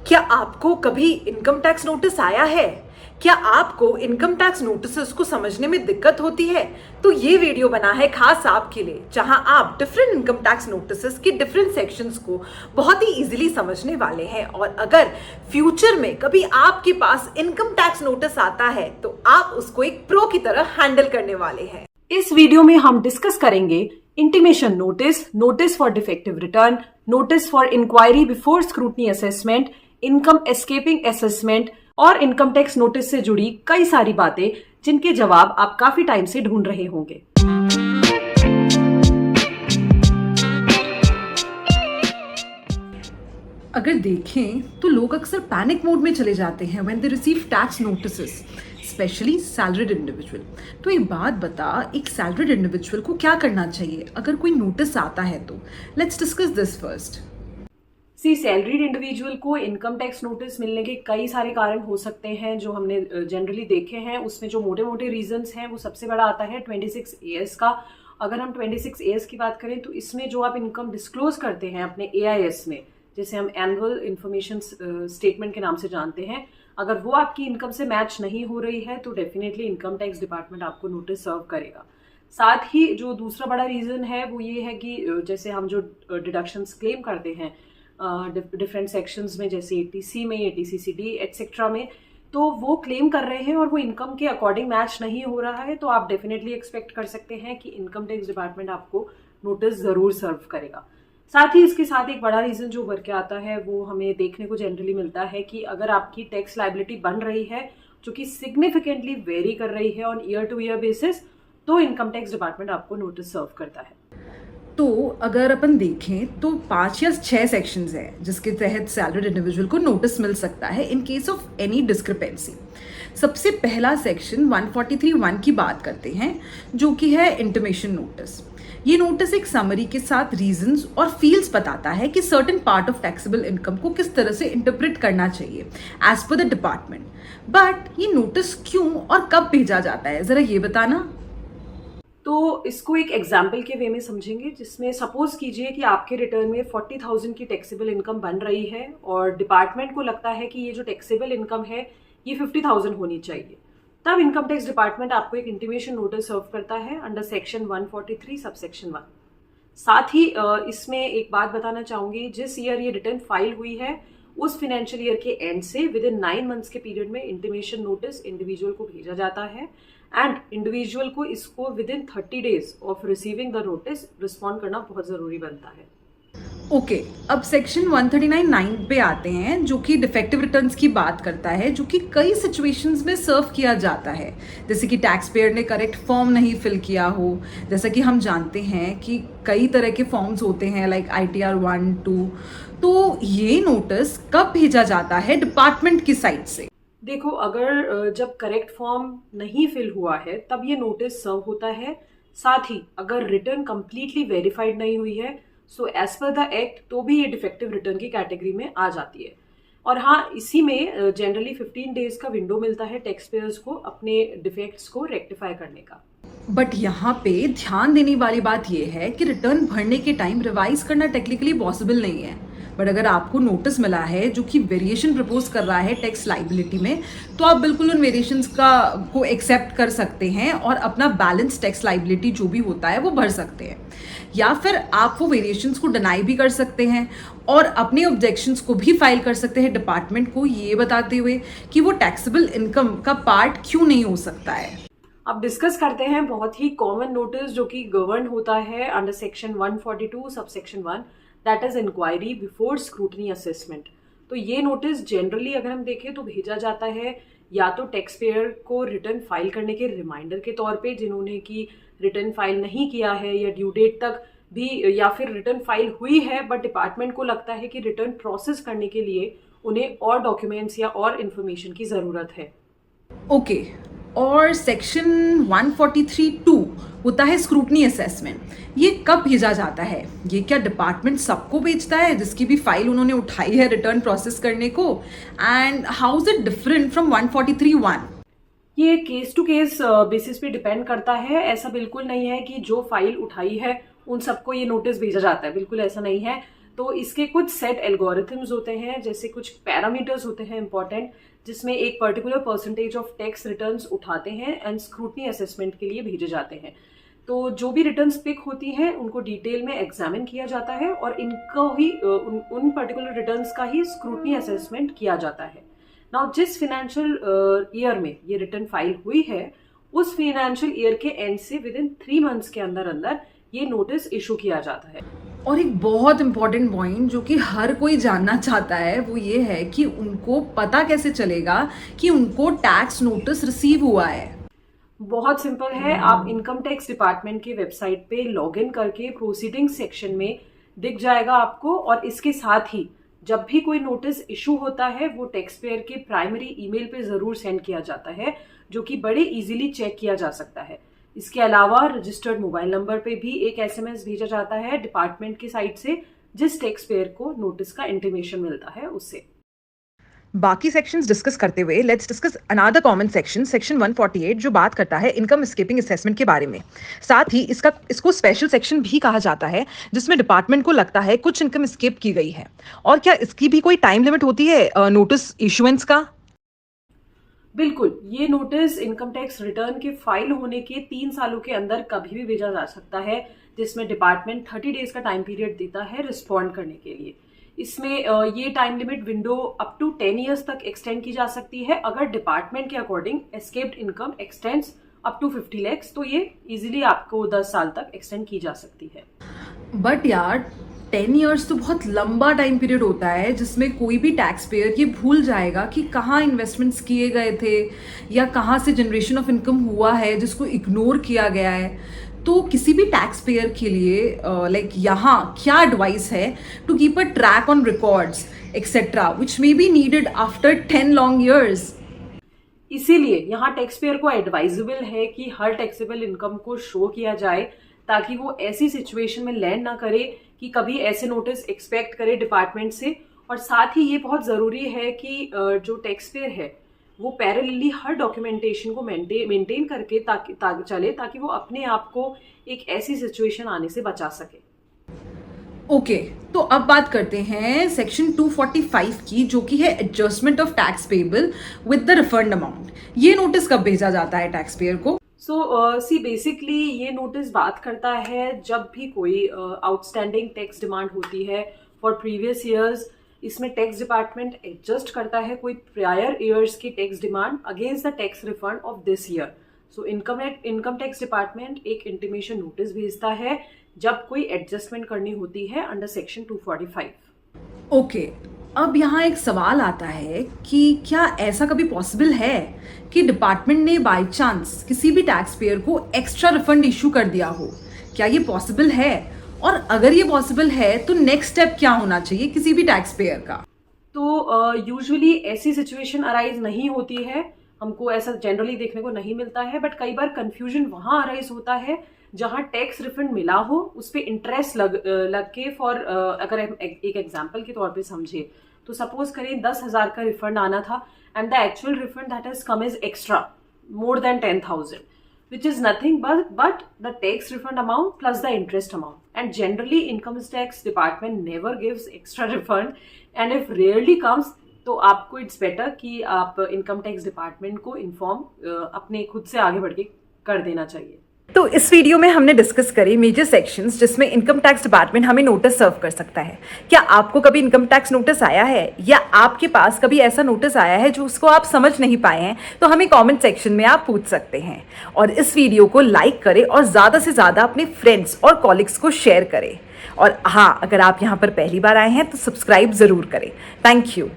क्या आपको कभी इनकम टैक्स नोटिस आया है? क्या आपको इनकम टैक्स नोटिसेस को समझने में दिक्कत होती है? तो ये वीडियो बना है खास आपके लिए, जहां आप डिफरेंट इनकम टैक्स नोटिसेस के डिफरेंट सेक्शंस को बहुत ही इजीली समझने वाले हैं। और अगर फ्यूचर में कभी आपके पास इनकम टैक्स नोटिस आता है तो आप उसको एक प्रो की तरह हैंडल करने वाले हैं। इस वीडियो में हम डिस्कस करेंगे intimation notice, notice for defective return, notice for inquiry before scrutiny assessment, income escaping assessment और इनकम टैक्स नोटिस से जुड़ी कई सारी बातें जिनके जवाब आप काफी टाइम से ढूंढ रहे होंगे। अगर देखें तो लोग अक्सर पैनिक मोड में चले जाते हैं when they receive tax notices, specially salaried individual. तो एक बात बता, एक सैलरीड इंडिविजुअल को क्या करना चाहिए अगर कोई नोटिस आता है तो? Let's discuss this first. Salaried individual को इनकम टैक्स नोटिस मिलने के कई सारे कारण हो सकते हैं जो हमने जनरली देखे हैं। उसमें जो मोटे मोटे रीजंस हैं वो सबसे बड़ा आता है 26 AS का। अगर हम 26 AS की बात करें तो इसमें जो आप इनकम डिस्क्लोज करते हैं अपने AIS में, जिसे हम एनुअल इंफॉर्मेशन स्टेटमेंट के नाम से जानते हैं, अगर वो आपकी इनकम से मैच नहीं हो रही है तो डेफिनेटली इनकम टैक्स डिपार्टमेंट आपको नोटिस सर्व करेगा। साथ ही जो दूसरा बड़ा रीजन है वो ये है कि जैसे हम जो डिडक्शंस क्लेम करते हैं डिफरेंट सेक्शंस में, जैसे ATC में, ATC-CD एटसेट्रा में, तो वो क्लेम कर रहे हैं और वो इनकम के अकॉर्डिंग मैच नहीं हो रहा है, तो आप डेफिनेटली एक्सपेक्ट कर सकते हैं कि इनकम टैक्स डिपार्टमेंट आपको नोटिस जरूर सर्व करेगा। साथ ही इसके साथ एक बड़ा रीजन जो उभर के आता है वो हमें देखने को जनरली मिलता है कि अगर आपकी टैक्स लायबिलिटी बन रही है जो कि सिग्निफिकेंटली वेरी कर रही है on year two year basis, तो इनकम टैक्स डिपार्टमेंट आपको नोटिस सर्व करता है। तो अगर अपन देखें तो 5 या 6 सेक्शंस हैं जिसके तहत सैलरीड इंडिविजुअल को नोटिस मिल सकता है in case of any discrepancy. सबसे पहला सेक्शन 143(1) की बात करते हैं, जो कि है इंटीमेशन नोटिस। ये नोटिस एक समरी के साथ रीजंस और फील्ड्स बताता है कि certain part of taxable income को किस तरह से इंटरप्रेट करना चाहिए as per the department. But ये नोटिस क्यों और कब भेजा जाता है, जरा ये बताना। तो इसको एक एग्जाम्पल के वे में समझेंगे, जिसमें सपोज कीजिए कि आपके रिटर्न में 40,000 की टैक्सेबल इनकम बन रही है और डिपार्टमेंट को लगता है कि ये जो टैक्सेबल इनकम है ये 50,000 होनी चाहिए। तब इनकम टैक्स डिपार्टमेंट आपको एक इंटीमेशन नोटिस सर्व करता है अंडर सेक्शन 143 सबसेक्शन 1। साथ ही इसमें एक बात बताना चाहूंगी, जिस ईयर ये रिटर्न फाइल हुई है उस फाइनेंशियल ईयर के एंड से विद इन 9 मंथ्स के पीरियड में इंटीमेशन नोटिस इंडिविजुअल को भेजा जाता है एंड इंडिविजुअल को इसको with in 30 days of receiving the notice respond करना बहुत जरूरी बनता है। ओके, अब सेक्शन 139(9) पे आते हैं, जो कि डिफेक्टिव रिटर्न्स की बात करता है, जो कि कई सिचुएशंस में सर्व किया जाता है, जैसे कि टैक्स पेयर ने करेक्ट फॉर्म नहीं फिल किया हो। जैसा कि हम जानते हैं कि कई तरह के फॉर्म्स होते हैं लाइक ITR 1, 2। तो ये नोटिस कब भेजा जाता है डिपार्टमेंट की साइड से? देखो, अगर जब करेक्ट फॉर्म नहीं फिल हुआ है तब ये नोटिस सर्व होता है। साथ ही अगर रिटर्न कंप्लीटली वेरीफाइड नहीं हुई है, so as per the act, तो भी ये डिफेक्टिव रिटर्न की कैटेगरी में आ जाती है। और हाँ, इसी में जनरली 15 days का विंडो मिलता है टैक्स पेयर्स को अपने डिफेक्ट्स को रेक्टिफाई करने का। बट यहाँ पे ध्यान देने वाली बात यह है कि रिटर्न भरने के टाइम रिवाइज करना टेक्निकली पॉसिबल नहीं है। बट अगर आपको नोटिस मिला है जो कि वेरिएशन प्रपोज कर रहा है टैक्स लाइबिलिटी में, तो आप बिल्कुल उन वेरिएशंस को एक्सेप्ट कर सकते हैं और अपना बैलेंस टैक्स लाइबिलिटी जो भी होता है वो भर सकते हैं। या फिर आप वो वेरिएशंस को डिनाई भी कर सकते हैं और अपने ऑब्जेक्शंस को भी फाइल कर सकते हैं डिपार्टमेंट को, ये बताते हुए कि वो टैक्सेबल इनकम का पार्ट क्यों नहीं हो सकता है। अब डिस्कस करते हैं बहुत ही कॉमन नोटिस जो कि गवर्न होता है under section 142 subsection 1, that is inquiry before scrutiny assessment. तो ये नोटिस जनरली अगर हम देखें तो भेजा जाता है या तो टैक्स पेयर को रिटर्न फाइल करने के रिमाइंडर के तौर पे, जिन्होंने की रिटर्न फाइल नहीं किया है या ड्यू डेट तक भी, या फिर रिटर्न फाइल हुई है बट डिपार्टमेंट को लगता है कि रिटर्न प्रोसेस करने के लिए उन्हें और डॉक्यूमेंट्स या और इन्फॉर्मेशन की जरूरत है। ओके, और सेक्शन 143(2) होता है स्क्रूटनी असेसमेंट। ये कब भेजा जाता है? ये क्या डिपार्टमेंट सबको भेजता है जिसकी भी फाइल उन्होंने उठाई है रिटर्न प्रोसेस करने को? And how is it different from 143(1)? ये केस टू केस बेसिस पे डिपेंड करता है। ऐसा बिल्कुल नहीं है कि जो फाइल उठाई है उन सबको ये नोटिस भेजा जाता है, बिल्कुल ऐसा नहीं है। तो इसके कुछ सेट एल्गोरिथम्स होते हैं, जैसे कुछ पैरामीटर्स होते हैं इंपॉर्टेंट, जिसमें एक particular percentage of tax returns उठाते हैं एंड स्क्रूटनी असेसमेंट के लिए भेजे जाते हैं। तो जो भी रिटर्न्स पिक होती हैं उनको डिटेल में एग्जामिन किया जाता है और इनको ही उन पर्टिकुलर रिटर्न्स का ही स्क्रूटनी असेसमेंट किया जाता है। नाउ जिस फाइनेंशियल ईयर में ये रिटर्न फाइल हुई है, उस फाइनेंशियल ईयर के एंड से विद इन 3 मंथ्स के अंदर अंदर ये नोटिस इशू किया जाता है। और एक बहुत इंपॉर्टेंट पॉइंट जो कि हर कोई जानना चाहता है वो ये है कि उनको पता कैसे चलेगा कि उनको टैक्स नोटिस रिसीव हुआ है। बहुत सिंपल है, आप इनकम टैक्स डिपार्टमेंट की वेबसाइट पे लॉगिन करके प्रोसीडिंग सेक्शन में दिख जाएगा आपको, और इसके साथ ही जब भी कोई नोटिस इशू होता है वो टैक्स पेयर के प्राइमरी ईमेल पे जरूर सेंड किया जाता है, जो कि बड़े इजीली चेक किया जा सकता है। इसके अलावा रजिस्टर्ड मोबाइल नंबर पे भी एक एसएमएस भेजा जाता है डिपार्टमेंट की साइड से, जिस टैक्स पेयर को नोटिस का इंटीमेशन मिलता है उससे। बाकी सेक्शंस डिस्कस करते हुए let's discuss another common section 148 जो बात करता है इनकम एस्केपिंग असेसमेंट के बारे में। साथ ही इसको स्पेशल सेक्शन भी कहा जाता है, जिसमें डिपार्टमेंट को लगता है कुछ इनकम एस्केप की गई है। और क्या इसकी भी कोई टाइम लिमिट होती है नोटिस इशुएंस का? बिल्कुल, ये नोटिस इनकम टैक्स रिटर्न के फाइल होने के 3 सालों के अंदर कभी भी भेजा जा सकता है, जिसमें डिपार्टमेंट 30 डेज का टाइम पीरियड देता है रिस्पॉन्ड करने के लिए। इसमें ये time limit window up to 10 years तक एक्सटेंड की जा सकती है। अगर डिपार्टमेंट के according escaped income extends up to 50 lakh, तो ये इजीली आपको 10 साल तक एक्सटेंड की जा सकती है। बट यार 10 ईयर्स तो बहुत लंबा टाइम पीरियड होता है, जिसमें कोई भी टैक्स पेयर ये भूल जाएगा कि कहाँ इन्वेस्टमेंट्स किए गए थे या कहाँ से जनरेशन ऑफ इनकम हुआ है जिसको इग्नोर किया गया है। तो किसी भी टैक्स पेयर के लिए यहाँ क्या एडवाइस है to keep a track on records etcetera which may be needed after 10 long years? इसीलिए यहाँ टैक्स पेयर को एडवाइजेबल है कि हर टैक्सेबल इनकम को शो किया जाए, ताकि वो ऐसी सिचुएशन में लैंड ना करे कि कभी ऐसे नोटिस एक्सपेक्ट करे डिपार्टमेंट से। और साथ ही ये बहुत ज़रूरी है कि जो टैक्स पेयर है वो पैरेलली हर डॉक्यूमेंटेशन को मेंटेन करके ताकि वो अपने आप को एक ऐसी सिचुएशन आने से बचा सके। ओके, तो अब बात करते हैं सेक्शन 245 की, जो कि है adjustment of tax payable with the refund amount. ये नोटिस कब भेजा जाता है टैक्स पेयर को? सी बेसिकली ये नोटिस बात करता है जब भी कोई आउटस्टैंडिंग टैक्स डिमांड होती है फॉर प्रीवियस ईयर्स। इसमें टैक्स डिपार्टमेंट एडजस्ट करता है कोई प्रायर ईयर्स की tax demand against the tax refund of this year. So income tax department एक इंटीमेशन नोटिस भेजता है जब कोई एडजस्टमेंट करनी होती है अंडर सेक्शन 245। ओके, अब यहाँ एक सवाल आता है कि क्या ऐसा कभी पॉसिबल है कि डिपार्टमेंट ने बाय चांस किसी भी टैक्स पेयर को एक्स्ट्रा रिफंड इशू कर दिया हो? क्या ये पॉसिबल है? और अगर ये पॉसिबल है तो नेक्स्ट स्टेप क्या होना चाहिए किसी भी टैक्स पेयर का? तो यूजुअली ऐसी सिचुएशन अराइज नहीं होती है, हमको ऐसा जनरली देखने को नहीं मिलता है, बट कई बार कंफ्यूजन वहां अराइज होता है जहां टैक्स रिफंड मिला हो, उस पर इंटरेस्ट लग के अगर हम एक एग्जाम्पल के तौर पे समझे तो सपोज करें 10,000 का रिफंड आना था and the actual refund that has come is extra more than 10,000, which is nothing but the tax refund amount plus the interest amount. And generally income tax department never gives extra refund, and if rarely comes तो आपको it's better कि आप income tax department को inform अपने खुद से आगे बढ़ के कर देना चाहिए। तो इस वीडियो में हमने डिस्कस करी मेजर सेक्शंस जिसमें इनकम टैक्स डिपार्टमेंट हमें नोटिस सर्व कर सकता है। क्या आपको कभी इनकम टैक्स नोटिस आया है या आपके पास कभी ऐसा नोटिस आया है जो उसको आप समझ नहीं पाए हैं? तो हमें कमेंट सेक्शन में आप पूछ सकते हैं। और इस वीडियो को लाइक करें और ज़्यादा से ज़्यादा अपने फ्रेंड्स और कॉलिग्स को शेयर करें। और हाँ, अगर आप यहाँ पर पहली बार आए हैं तो सब्सक्राइब ज़रूर करें। Thank you.